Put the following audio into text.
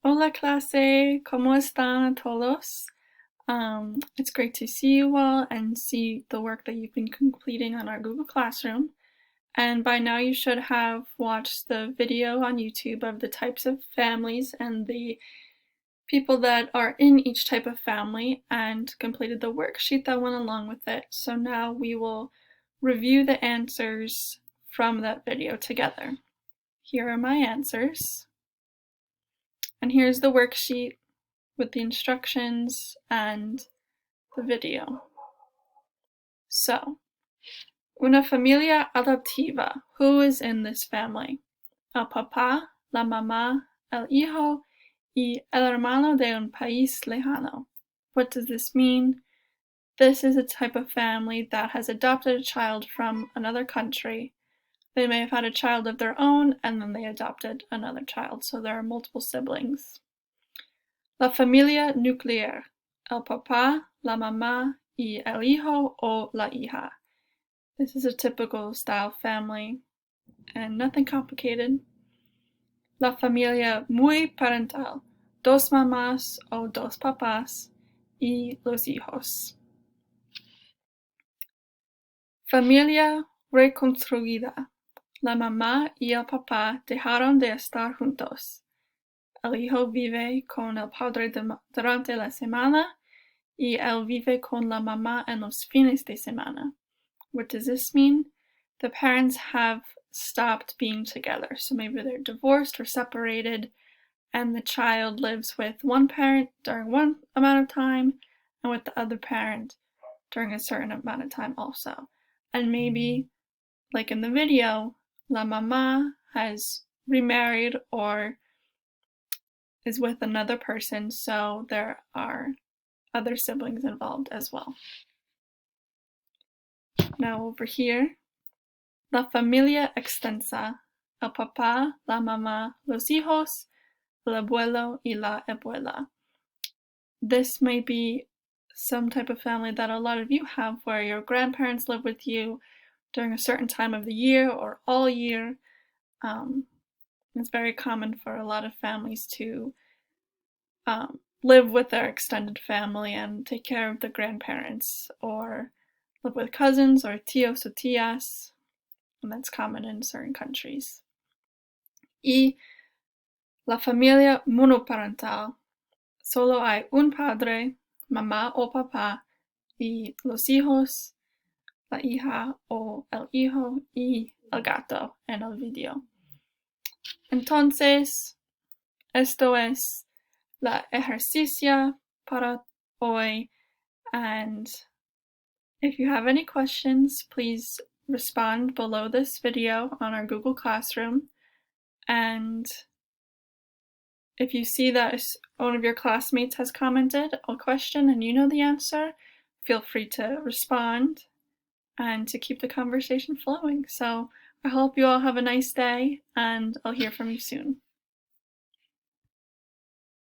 Hola clase, ¿cómo están todos? It's great to see you all and see the work that you've been completing on our Google Classroom. And by now you should have watched the video on YouTube of the types of families and the people that are in each type of family and completed the worksheet that went along with it. So now we will review the answers from that video together. Here are my answers. And here's the worksheet with the instructions and the video. So, una familia adoptiva. Who is in this family? El papá, la mamá, el hijo, y el hermano de un país lejano. What does this mean? This is a type of family that has adopted a child from another country. They may have had a child of their own and then they adopted another child, so there are multiple siblings. La familia nuclear. El papá, la mamá, y el hijo o la hija. This is a typical style family and nothing complicated. La familia muy parental. Dos mamás o dos papás y los hijos. Familia reconstruida. La mamá y el papá dejaron de estar juntos. El hijo vive con el padre durante la semana y él vive con la mamá en los fines de semana. What does this mean? The parents have stopped being together. So maybe they're divorced or separated, and the child lives with one parent during one amount of time and with the other parent during a certain amount of time also. And maybe, like in the video, la mamá has remarried or is with another person, so there are other siblings involved as well. Now over here, la familia extensa, el papá, la mamá, los hijos, el abuelo y la abuela. This may be some type of family that a lot of you have where your grandparents live with you during a certain time of the year or all year. It's very common for a lot of families to live with their extended family and take care of the grandparents, or live with cousins or tíos o tías, and that's common in certain countries. Y la familia monoparental. Solo hay un padre, mamá o papá, y los hijos, la hija o el hijo y el gato en el video. Entonces, esto es la ejercicio para hoy, and if you have any questions, please respond below this video on our Google Classroom, and if you see that one of your classmates has commented a question and you know the answer, feel free to respond and to keep the conversation flowing. So I hope you all have a nice day, and I'll hear from you soon.